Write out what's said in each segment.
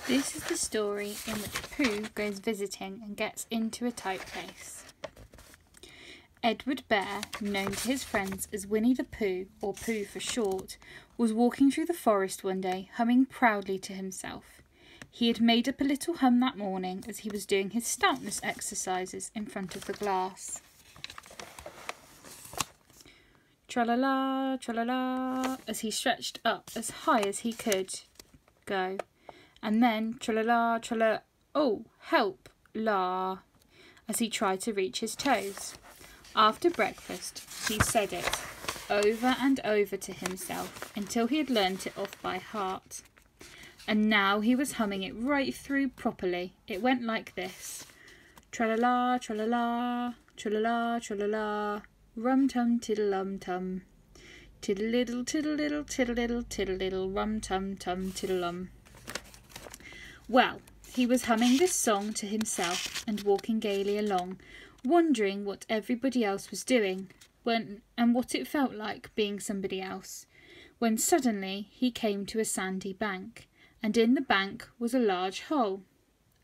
This is the story in which Pooh goes visiting and gets into a tight place. Edward Bear, known to his friends as Winnie the Pooh, or Pooh for short, was walking through the forest one day, humming proudly to himself. He had made up a little hum that morning as he was doing his stoutness exercises in front of the glass. Tra-la-la, tra-la-la, as he stretched up as high as he could go. And then tra-la-la, tra-la, oh, help, la, as he tried to reach his toes. After breakfast, he said it over and over to himself until he had learnt it off by heart. And now he was humming it right through properly. It went like this. Tra-la-la, tra-la-la, tra-la-la, tra-la-la, rum-tum, tiddle-lum-tum, tiddle-liddle, tiddle-liddle, tiddle-liddle, tiddle-liddle, rum-tum-tum, tiddle-lum. Well, he was humming this song to himself and walking gaily along, wondering what everybody else was doing and what it felt like being somebody else, when suddenly he came to a sandy bank, and in the bank was a large hole.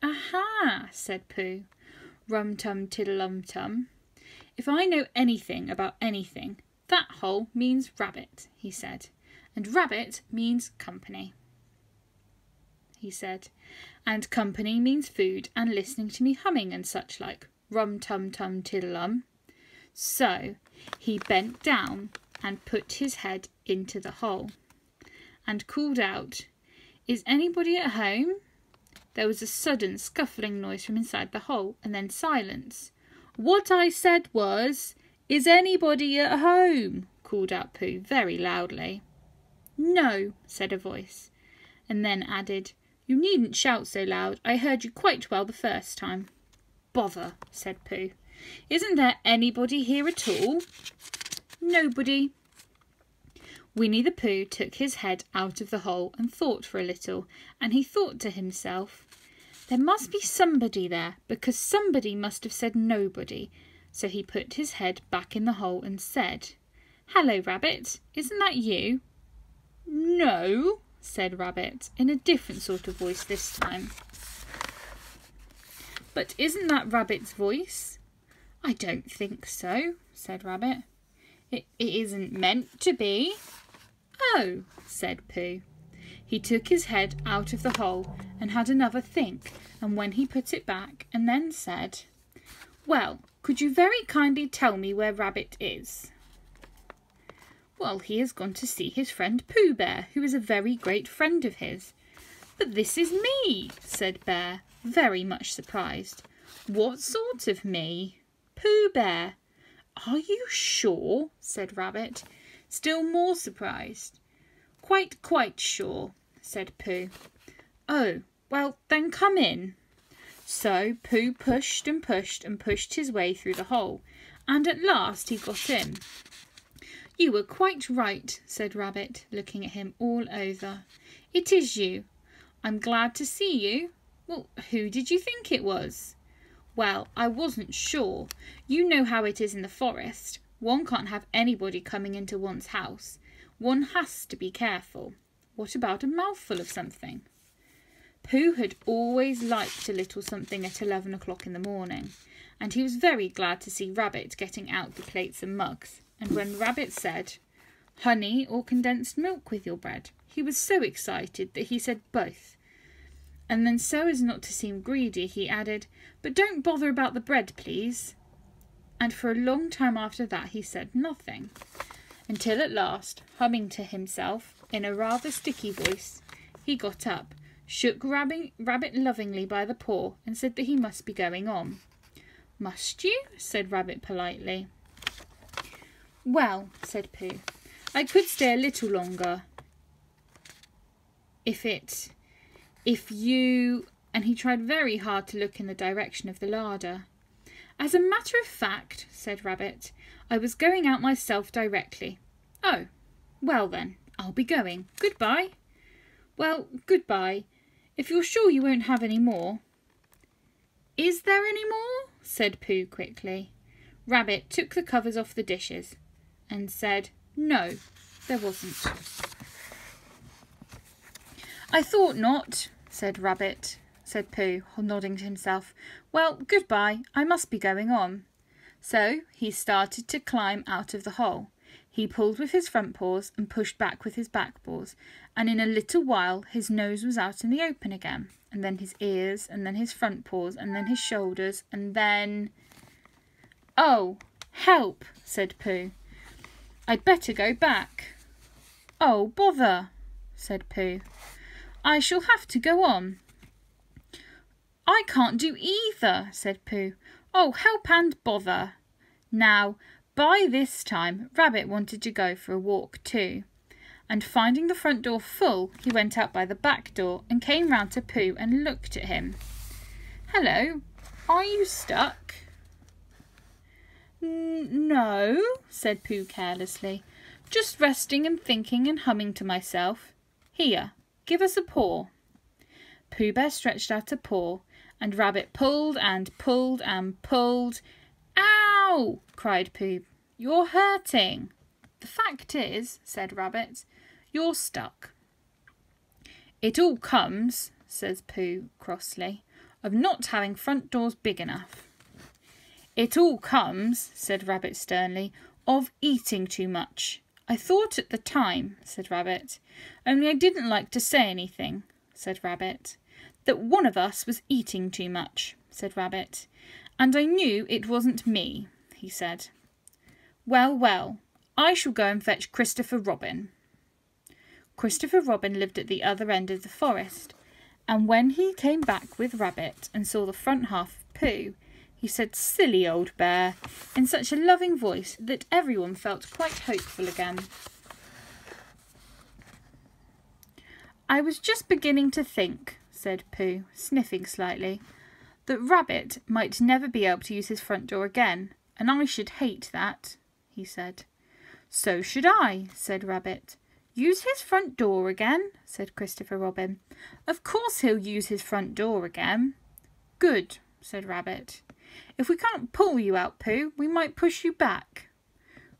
"Aha!" said Pooh. "Rum-tum, tiddle-lum-tum. If I know anything about anything, that hole means rabbit," he said, "and rabbit means company," he said, "and company means food and listening to me humming and such like. Rum-tum-tum, tiddle-lum." So he bent down and put his head into the hole and called out, "Is anybody at home?" There was a sudden scuffling noise from inside the hole, and then silence. "What I said was, 'Is anybody at home?'" called out Pooh very loudly. "No," said a voice, and then added, "You needn't shout so loud. I heard you quite well the first time." "Bother," said Pooh. "Isn't there anybody here at all?" "Nobody." Winnie the Pooh took his head out of the hole and thought for a little, and he thought to himself, "There must be somebody there, because somebody must have said nobody." So he put his head back in the hole and said, "Hello, Rabbit, isn't that you?" "No," said Rabbit, in a different sort of voice this time. "But isn't that Rabbit's voice?" "I don't think so," said Rabbit. It isn't meant to be." "Oh," said Pooh. He took his head out of the hole and had another think, and when he put it back, and then said, "Well, could you very kindly tell me where Rabbit is?" "Well, he has gone to see his friend Pooh Bear, who is a very great friend of his." "But this is me," said Bear, very much surprised. "What sort of me?" "Pooh Bear." "Are you sure?" said Rabbit, still more surprised. Quite sure," said Pooh. "Oh, well, then come in." So Pooh pushed and pushed and pushed his way through the hole, and at last he got in. "You were quite right," said Rabbit, looking at him all over. "It is you. I'm glad to see you. Well, who did you think it was?" "Well, I wasn't sure. You know how it is in the forest. One can't have anybody coming into one's house. One has to be careful. What about a mouthful of something?" Pooh had always liked a little something at 11 o'clock in the morning, and he was very glad to see Rabbit getting out the plates and mugs. And when Rabbit said, "Honey or condensed milk with your bread?" he was so excited that he said both. And then, so as not to seem greedy, he added, "But don't bother about the bread, please." And for a long time after that he said nothing, until at last, humming to himself in a rather sticky voice, he got up, shook Rabbit lovingly by the paw, and said that he must be going on. "Must you?" said Rabbit politely. "Well," said Pooh, "I could stay a little longer if you—" and he tried very hard to look in the direction of the larder. "As a matter of fact," said Rabbit, "I was going out myself directly." "Oh, well then, I'll be going. Goodbye." "Well, goodbye, if you're sure you won't have any more." "Is there any more?" said Pooh quickly. Rabbit took the covers off the dishes and said, "No, there wasn't." "I thought not," said Pooh, nodding to himself. Well, goodbye, I must be going on. So he started to climb out of the hole. He pulled with his front paws and pushed back with his back paws, and in a little while his nose was out in the open again, and then his ears, and then his front paws, and then his shoulders, and then... "Oh, help," said Pooh. "I'd better go back." "Oh, bother," said Pooh. "I shall have to go on." "I can't do either," said Pooh. "Oh, help and bother." Now, by this time, Rabbit wanted to go for a walk too, and finding the front door full, he went out by the back door and came round to Pooh and looked at him. "Hello, are you stuck?" "No," said Pooh carelessly. "Just resting and thinking and humming to myself. Here, give us a paw." Pooh Bear stretched out a paw, and Rabbit pulled and pulled and pulled. "Ow!" cried Pooh. "You're hurting." "The fact is," said Rabbit, "you're stuck." "It all comes," says Pooh crossly, "of not having front doors big enough." "It all comes," said Rabbit sternly, "of eating too much." "I thought at the time," said Rabbit, "only I didn't like to say anything," said Rabbit. "That one of us was eating too much," said Rabbit. "And I knew it wasn't me," he said. "Well, well, I shall go and fetch Christopher Robin." Christopher Robin lived at the other end of the forest, and when he came back with Rabbit and saw the front half of Pooh, he said, "Silly old bear," in such a loving voice that everyone felt quite hopeful again. "I was just beginning to think," said Pooh, sniffing slightly, "that Rabbit might never be able to use his front door again, and I should hate that," he said. "So should I," said Rabbit. "Use his front door again?" said Christopher Robin. "Of course he'll use his front door again." "Good," said Rabbit. "If we can't pull you out, Pooh, we might push you back."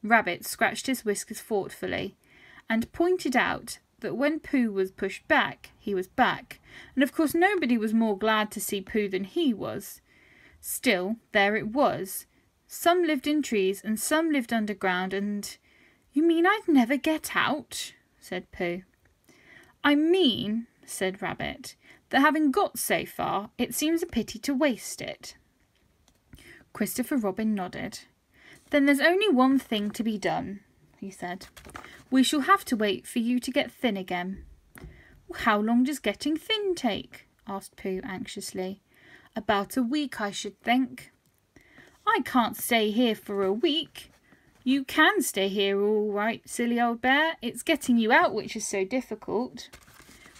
Rabbit scratched his whiskers thoughtfully and pointed out that when Pooh was pushed back, he was back, and of course nobody was more glad to see Pooh than he was. Still, there it was. Some lived in trees and some lived underground, and... "You mean I'd never get out?" said Pooh. "I mean," said Rabbit, "that having got so far, it seems a pity to waste it." Christopher Robin nodded. "Then there's only one thing to be done," he said. "We shall have to wait for you to get thin again." "How long does getting thin take?" asked Pooh anxiously. "About a week, I should think." "I can't stay here for a week." "You can stay here all right, silly old bear. It's getting you out which is so difficult."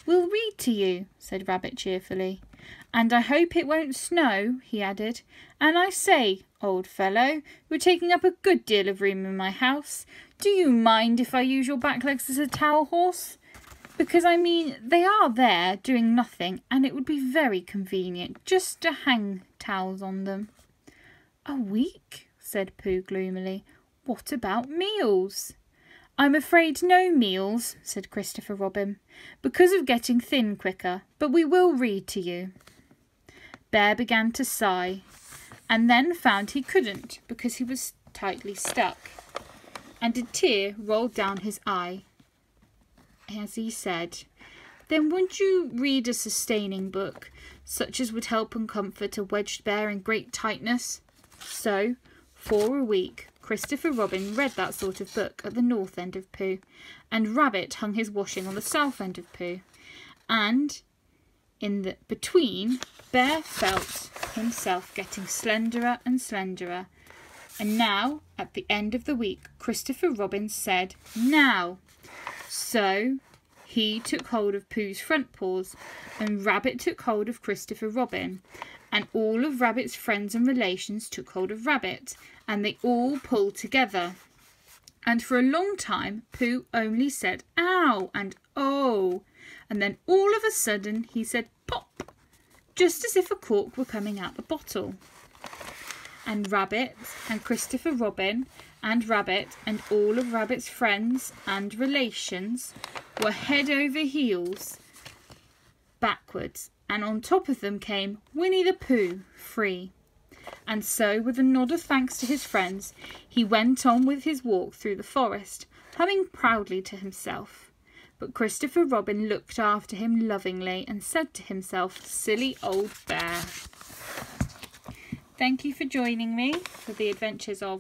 "We'll read to you," said Rabbit cheerfully. "And I hope it won't snow," he added. "And I say, old fellow, you're taking up a good deal of room in my house. Do you mind if I use your back legs as a towel horse? Because, I mean, they are there doing nothing, and it would be very convenient just to hang towels on them." "A week?" said Pooh gloomily. "What about meals?" "I'm afraid no meals," said Christopher Robin, "because of getting thin quicker, but we will read to you." Bear began to sigh, and then found he couldn't because he was tightly stuck, and a tear rolled down his eye as he said, "Then wouldn't you read a sustaining book, such as would help and comfort a wedged bear in great tightness?" So, for a week, Christopher Robin read that sort of book at the north end of Pooh, and Rabbit hung his washing on the south end of Pooh, and in the between, Bear felt himself getting slenderer and slenderer. And now, at the end of the week, Christopher Robin said, "Now!" So he took hold of Pooh's front paws, and Rabbit took hold of Christopher Robin, and all of Rabbit's friends and relations took hold of Rabbit, and they all pulled together. And for a long time, Pooh only said "ow" and "oh," and then all of a sudden he said "pop," just as if a cork were coming out the bottle. And Rabbit and Christopher Robin and Rabbit and all of Rabbit's friends and relations were head over heels backwards, and on top of them came Winnie the Pooh, free. And so, with a nod of thanks to his friends, he went on with his walk through the forest, humming proudly to himself. But Christopher Robin looked after him lovingly and said to himself, "Silly old bear." Thank you for joining me for the adventures of